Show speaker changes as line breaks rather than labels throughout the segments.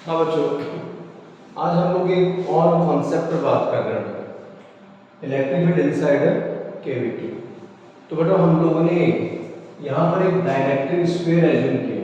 हाँ बच्चों, आज हम लोग एक और कॉन्सेप्ट पर बात कर रहे हैं, इलेक्ट्रिक फील्ड इनसाइड कैविटी। तो बेटा हम लोगों ने यहाँ पर एक डाइलेक्ट्रिक स्फीयर एज्यूम किया।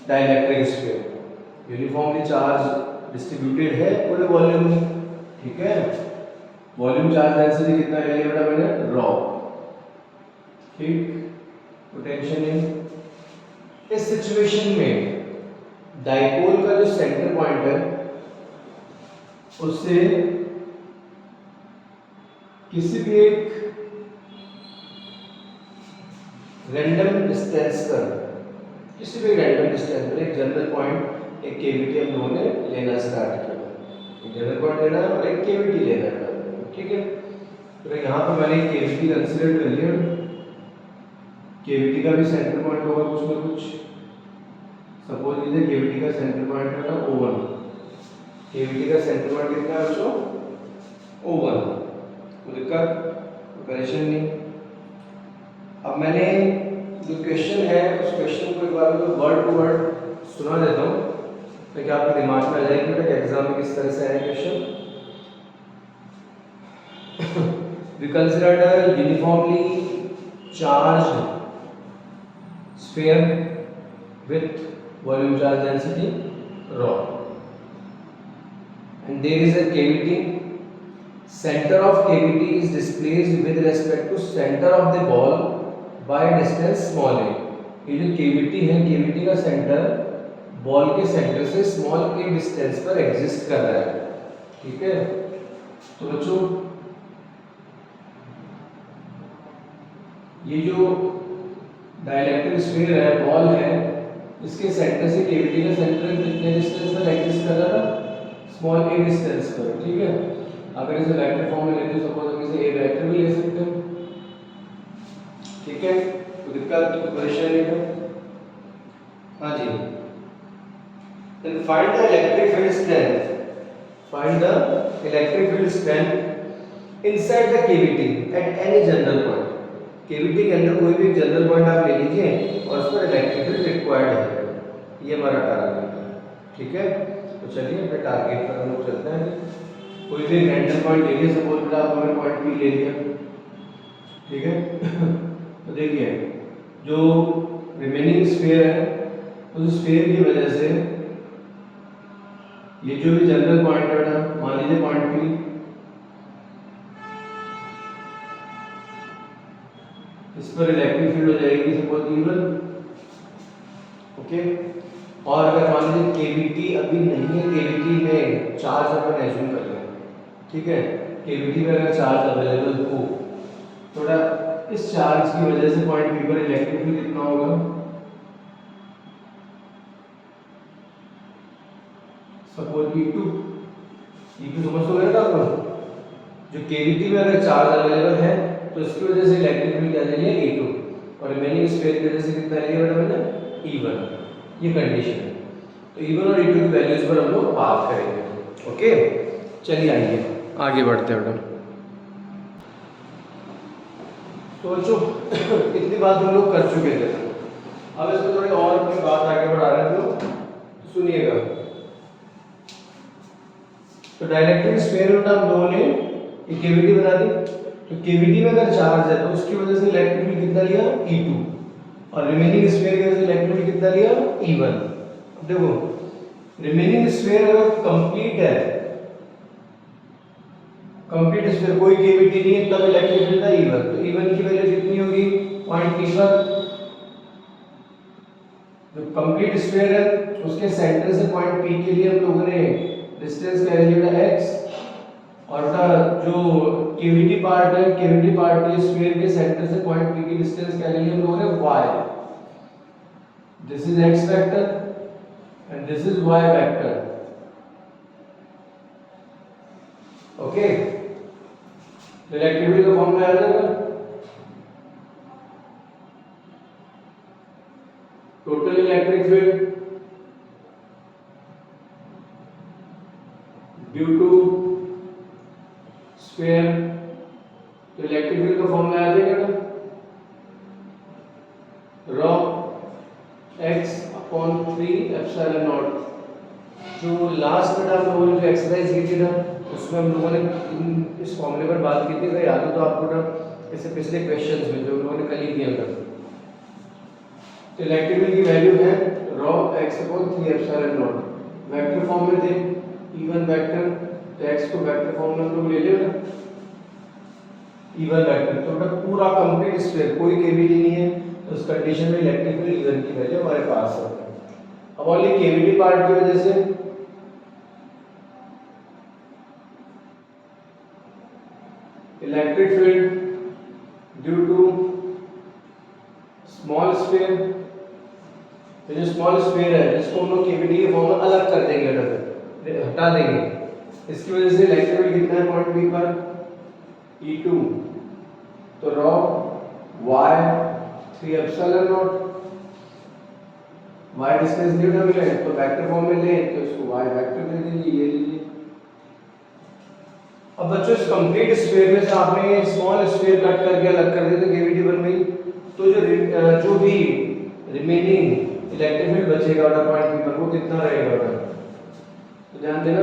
Dielectric sphere uniformly charge distributed है पूरे वॉल्यूम में, ठीक है। वॉल्यूम चार्ज डेंसिटी कितना ले लिया बेटा मैंने, रॉ, ठीक। पोटेंशियल इन इस सिचुएशन में डाइपोल का जो सेंटर पॉइंट है उससे किसी भी एक रैंडम डिस्टेंस पर, किसी भी रैंडम डिस्टेंस पर एक जनरल पॉइंट, एक केविटी हम लोगों ने लेना स्टार्ट किया। एक जनरल पॉइंट लेना है और एक केविटी लेना है, ठीक है। तो यहाँ पर मैंने एक केविटी कंसीडर कर लिया। केविटी का भी सेंटर पॉइंट होगा कुछ ना कुछ। सपोज कीजिए केविटी का सेंटर पॉइंट है ना O1। केविटी का सेंटर पॉइंट कितना है बच्चों, O1। कोई दिक्कत, परेशान नहीं। अब मैंने जो क्वेश्चन है उस क्वेश्चन को एक बार वर्ड टू वर्ड सुना देता हूँ ताकि आपके दिमाग में आ जाए कि एग्जाम में किस तरह से आए question. We considered a uniformly charged sphere with volume charge density rho, and there is a cavity. Center of cavity is displaced with respect to center of the ball by distance small a. ये जो cavity है, cavity का centre ball के centre से small a distance पर exist कर रहा है, ठीक है। तो बच्चों ये जो डाइलेक्ट्रिक स्फीयर है, बॉल है, इसके सेंटर से केविटी का सेंटर कितने डिस्टेंस पर एग्जिस्ट कर रहा है, स्मॉल a डिस्टेंस पर, ठीक है। अगर इसे वेक्टर फॉर्म में लेते हैं, सपोज हम इसे a वेक्टर भी ले सकते हैं, ठीक है। तो दिक्कत तो परेशानी नहीं है। हाँ जी, then find the electric field strength, find the electric field strength inside the cavity at any general point। Cavity के अंदर कोई भी जनरल पॉइंट आप ले लीजिए और उस पर इलेक्ट्रिक फील्ड रिक्वायर्ड है, ये हमारा टारगेट है, ठीक है। तो चलिए अपने टारगेट पर हम लोग चलते हैं। कोई भी रैंडम पॉइंट ले लिया, सपोज बेटा आपने पॉइंट P ले लिया, ठीक है। तो देखिए जो रिमेनिंग स्फीयर है उस स्फीयर की वजह से ये जो भी जनरल पॉइंट है बेटा, मान लीजिए पॉइंट P, इस पर इलेक्ट्रिक फील्ड हो जाएगी सपोज E1, ओके। और अगर मान लीजिए केविटी अभी नहीं है, केविटी में चार्ज अपन एज्यूम कर लें, ठीक है। केविटी में अगर चार्ज अवेलेबल हो थोड़ा, इस चार्ज की वजह से पॉइंट P पर इलेक्ट्रिक फील्ड कितना होगा, सपोज E2 समझ तो गए ना आप लोग। जो केविटी में अगर चार्ज अवेलेबल है तो इसकी वजह से इलेक्ट्रिक फील्ड क्या ले लिया, E2, और रिमेनिंग स्फीयर की वजह से कितना ले लिया बेटा मैंने, E1। ये कंडीशन है। तो E1 और E2 की वैल्यूज पर हम लोग बात करेंगे, ओके। चलिए आइए आगे बढ़ते हैं बेटा। तो बच्चों इतनी बात हम लोग कर चुके थे, अब इसमें थोड़ी और अपनी बात आगे बढ़ा रहे हैं, तो सुनिएगा। तो डाइलेक्ट्रिक स्फीयर में हम लोगों ने एक केविटी बना दी। तो केविटी में अगर चार्ज है तो उसकी वजह से इलेक्ट्रिक फील्ड कितना लिया, E2, और रिमेनिंग स्फीयर की वजह से इलेक्ट्रिक फील्ड कितना लिया, E1। अब देखो रिमेनिंग स्फीयर अगर कंप्लीट है, कंप्लीट स्फीयर कोई केविटी नहीं है, तब इलेक्ट्रिक फील्ड था E1। तो E1 की वैल्यू कितनी होगी, पॉइंट P पर। जो कंप्लीट स्फीयर है उसके सेंटर से पॉइंट P के लिए हम लोगों ने डिस्टेंस क्या ले लिया, x, और जो केविटी पार्ट है, केविटी पार्ट के स्फीयर के सेंटर से पॉइंट P की डिस्टेंस क्या ले ली हम लोगों ने, y। This is x vector and this is y vector, okay. Electric field का फॉर्मूला याद है, total electric field due to sphere. तो इलेक्ट्रिक फील्ड का फॉर्मूला याद है क्या, रॉ x/3 एप्सिलॉन नॉट जो लास्ट में हम लोगों ने जो एक्सरसाइज की थी ना, उसमें हम लोगों ने इस फॉर्मूले पर बात की थी, अगर याद हो तो आपको ना, इससे पिछले क्वेश्चंस में जो हम लोगों ने कल ही किया था। तो इलेक्ट्रिकल की वैल्यू है rho x upon 3 epsilon not, vector form में थे इवन वेक्टर, तो x को वेक्टर फॉर्म में हम लोग ले ले ना, इवन वेक्टर, तो बेटा पूरा कंप्लीट स्फीयर, कोई केविटी नहीं है, तो उस कंडीशन में इलेक्ट्रिकल इवन की वैल्यू हमारे पास है। अब ओनली केविटी पार्ट की वजह से electric field due to small sphere, तो जो स्मॉल स्फीयर है जिसको हम लोग केविटी के फॉर्म में अलग कर देंगे, हटा देंगे, इसकी वजह से इलेक्ट्रिक फील्ड कितना है पॉइंट बी पर E2, तो rho y 3 epsilon not, y distance नहीं उठा मिले तो वेक्टर फॉर्म में ले, तो इसको y वेक्टर दे दीजिए, ये लीजिए। अब बच्चों इस कंप्लीट स्फीयर में से आपने स्मॉल स्फीयर कट करके अलग कर दिया तो केविटी बन गई, तो जो भी रिमेनिंग इलेक्ट्रिक फील्ड बचेगा वाला पॉइंट बी पर वो कितना रहेगा वाला, तो ध्यान देना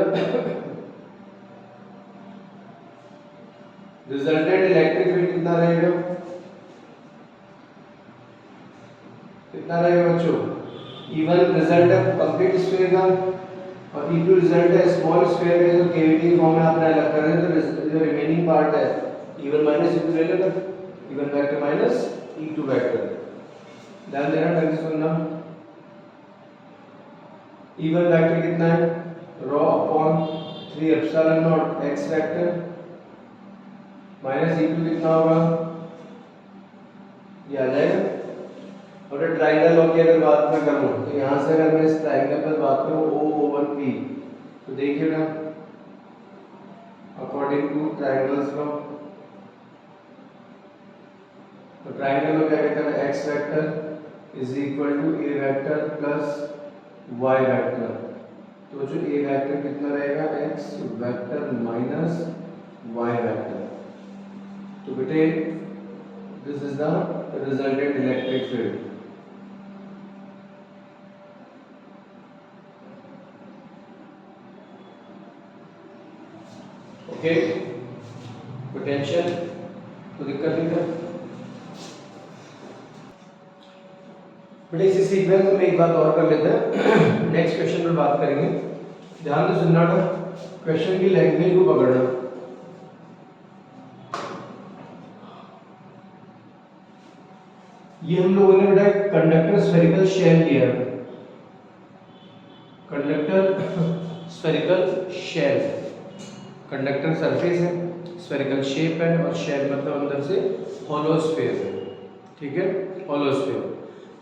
रिजल्टेंट इलेक्ट्रिक फील्ड कितना रहेगा, कितना रहेगा बच्चों, E1 रिजल्ट है कंप्लीट स्फीयर का और E2 रिजल्ट है स्मॉल स्फीयर का, जो केविटी फॉर्म में आपने अलग कर रहे हैं, तो जो रिमेनिंग पार्ट है E1 माइनस E2 ले लेना, E1 vector minus E2 vector, ध्यान देना ढंग से सुनना। E1 वेक्टर कितना है rho upon 3 epsilon not x vector minus E2 कितना होगा, ये आ जाएगा। और ट्रायंगल लॉ की अगर बात मैं करूं तो यहां से अगर मैं इस ट्रायंगल पर बात करूं O1P, तो देखिए ना अकॉर्डिंग टू ट्रायंगल्स लॉ, तो ट्रायंगल लॉ क्या कहता है, x vector is equal to a vector plus y vector, तो जो a वेक्टर कितना रहेगा, x vector minus y vector, तो बेटे this is the resultant electric field. Okay, potential तो दिक्कत नहीं है बेटे। इसी सीक्वेंस में एक बात और कर लेते हैं, नेक्स्ट क्वेश्चन पर बात करेंगे, ध्यान से सुनना था, क्वेश्चन की लैंग्वेज को पकड़ना। ये हम लोगों ने बेटा कंडक्टर स्फेरिकल शेल लिया, conductor spherical shell, conductor surface है, स्फेरिकल शेप है और शेल मतलब अंदर से हॉलो स्फीयर है, ठीक है, हॉलो स्फीयर।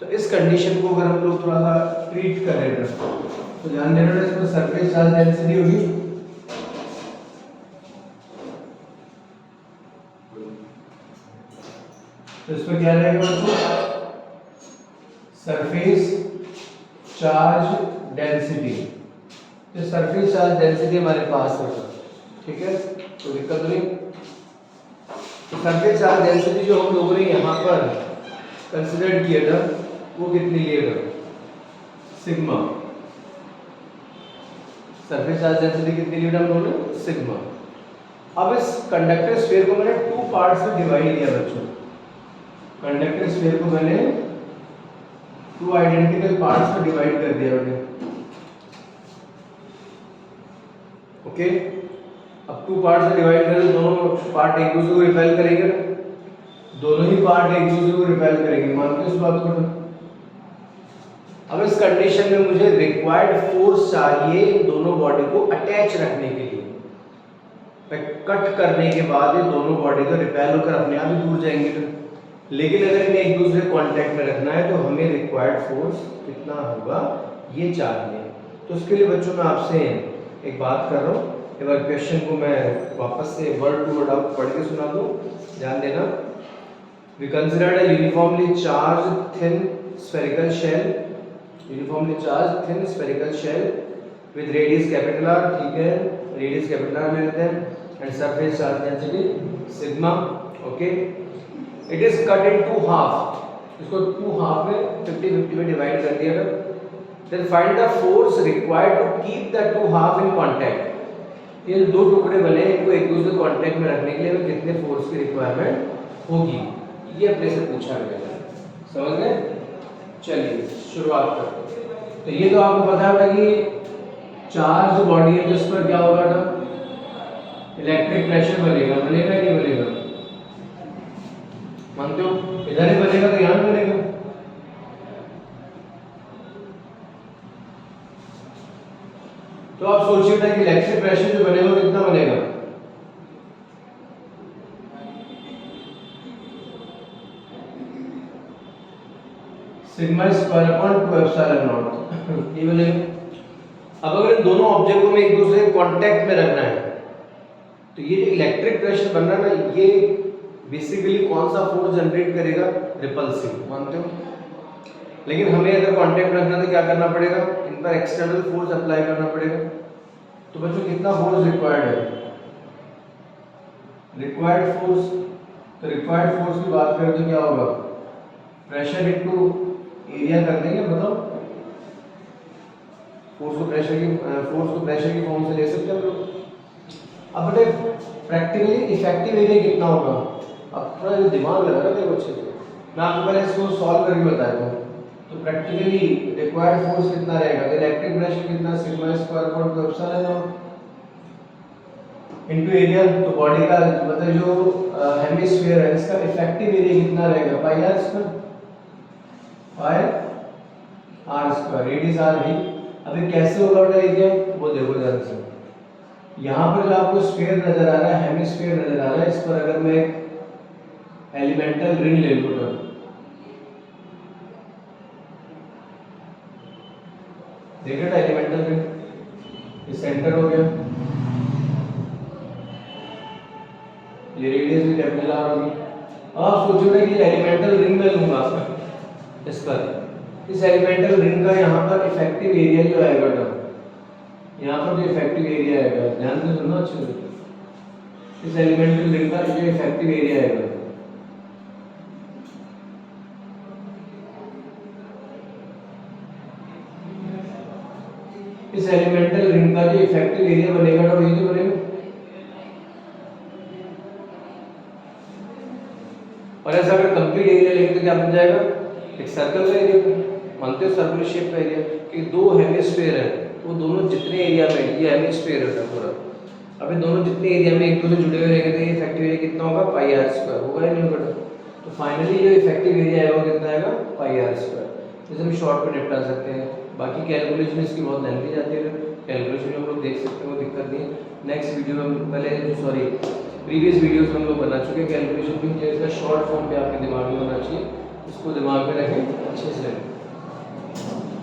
तो इस कंडीशन को अगर हम लोग थोड़ा सा ट्रीट करें तो ध्यान देना इस पर सरफेस चार्ज डेंसिटी होगी, तो इसमें क्या रहेगा बच्चों, सरफेस चार्ज डेंसिटी, तो सरफेस चार्ज डेंसिटी हमारे पास है, ठीक है, तो दिक्कत नहीं। तो सरफेस चार्ज डेंसिटी जो हम लोगों ने यहाँ पर कंसीडर किया था वो कितनी लिएगा, सिग्मा, सरफेस चार्ज डेंसिटी कितनी लिया हम लोगों ने, सिग्मा। अब इस कंडक्टर स्फीयर को मैंने टू पार्ट्स में डिवाइड किया बच्चों, कंडक्टर स्फीयर को मैंने टू आइडेंटिकल पार्ट्स में डिवाइड कर दिया मैंने, ओके। अब टू पार्ट्स में डिवाइड करें, दोनों पार्ट एक दूसरे को रिपेल करेंगे, दोनों ही पार्ट एक दूसरे को रिपेल करेंगे, मानते हो इस बात को। अब इस कंडीशन में मुझे रिक्वायर्ड फोर्स चाहिए दोनों बॉडी को अटैच रखने के लिए, कट करने के बाद ये दोनों बॉडी को रिपेल होकर अपने आप ही दूर जाएंगे, लेकिन अगर इन्हें एक दूसरे कांटेक्ट में रखना है तो हमें रिक्वायर्ड फोर्स कितना होगा ये चाहिए। तो उसके लिए बच्चों मैं आपसे एक बात कर रहा हूँ, एक बार क्वेश्चन को मैं वापस से वर्ड टू वर्ड आउट पढ़ के सुना दूँ, ध्यान देना। We considered a uniformly charged thin spherical shell, uniformly charged thin spherical shell with radius capital R, ठीक है, रेडियस कैपिटल आर ले लेते हैं, and surface charge density sigma, okay. It is cut in two half, इसको two half में 50-50 में divide कर दिया था, then find the force required to keep the two half in contact. ये दो टुकड़े बने इनको एक दूसरे कांटेक्ट में रखने के लिए हमें कितने फोर्स की रिक्वायरमेंट होगी, ये अपने से पूछा गया। समझ गए? चलिए शुरुआत करते हैं। तो ये तो आपको पता है कि चार्ज बॉडी है तो इस पर क्या होगा ना, इलेक्ट्रिक प्रेशर बनेगा, बनेगा नहीं बनेगा? मानते हो? इधर ही बनेगा तो यहाँ बनेगा। तो आप सोचिए ना कि इलेक्ट्रिक प्रेशर जो बनेगा कितना बनेगा? Sigma square upon 2 epsilon not ये बनेगा। अब अगर इन दोनों ऑब्जेक्ट को में एक दूसरे के कांटेक्ट में रखना है तो ये जो इलेक्ट्रिक प्रेशर बन रहा है ना, ये बेसिकली कौन सा फोर्स जनरेट करेगा? रिपल्सिव। मानते हो? लेकिन हमें अगर कांटेक्ट रखना तो क्या करना पड़ेगा? इन पर एक्सटर्नल फोर्स अप्लाई करना पड़ेगा। तो बच्चों कितना फोर्स रिक्वायर्ड है? रिक्वायर्ड फोर्स, तो रिक्वायर्ड फोर्स की बात करें तो क्या होगा? प्रेशर इनटू एरिया कर देंगे। बताओ फोर्स को प्रेशर की फॉर्म से ले सकते हैं हम लोग। अब बेटे प्रैक्टिकली इफेक्टिव एरिया कितना होगा? अब थोड़ा जो दिमाग लगा रहा देखो अच्छे से, मैं आपको पहले इसको सॉल्व करके बताया था। तो प्रैक्टिकली रिक्वायर्ड फोर्स कितना रहेगा? इलेक्ट्रिक प्रेशर कितना? Sigma square upon 2 epsilon not into area. तो बॉडी का मतलब जो हेमिस्फीयर है इसका इफेक्टिव एरिया कितना रहेगा? Pi r square, pi r square, radius r है। अब ये कैसे होगा बेटा एरिया? वो देखो ध्यान से, यहाँ पर जो आपको स्फीयर नजर आ रहा है, हेमिस्फीयर नजर आ रहा है, इस पर अगर मैं एक एलिमेंटल रिंग ले लूँ तो देखिए ना एलिमेंटल रिंग, ये सेंटर हो गया, ये रेडियस भी कैपिटल आर होगी। अब आप सोचो ना कि एलिमेंटल रिंग में लूंगा इस पर, इस एलिमेंटल रिंग का यहाँ पर इफेक्टिव एरिया जो आएगा ना, यहाँ पर जो इफेक्टिव एरिया आएगा, ध्यान से सुनना अच्छे से, इस एलिमेंटल रिंग का जो इफेक्टिव एरिया आएगा इस एलिमेंटल रिंग का जो इफेक्टिव एरिया बनेगा ना, वही तो बनेगा। और ऐसा अगर कंप्लीट एरिया लेंगे तो क्या बन जाएगा? एक सर्कल का एरिया। मानते हो सर्कुलर शेप का एरिया कि दो हेमिस्फीयर है, तो दोनों जितने एरिया में, ये हेमिस्फीयर है पूरा, अब ये दोनों जितने एरिया में एक दूसरे जुड़े हुए रहेंगे तो ये इफेक्टिव एरिया कितना होगा? पाई आर स्क्वायर होगा या नहीं होगा? तो फाइनली जो इफेक्टिव एरिया आएगा वो कितना आएगा? पाई आर स्क्वायर। जैसे हम शॉर्ट में निपटा सकते हैं, बाकी कैलकुलेशन इसकी बहुत लेंथी जाती है, कैलकुलेशन हम लोग देख सकते हैं, वो दिक्कत नहीं है। नेक्स्ट वीडियो में पहले प्रीवियस वीडियोस में हम लोग बना चुके हैं कैलकुलेशन भी, जैसा शॉर्ट फॉर्म पे आपके दिमाग में होना चाहिए, इसको दिमाग में रखें अच्छे से।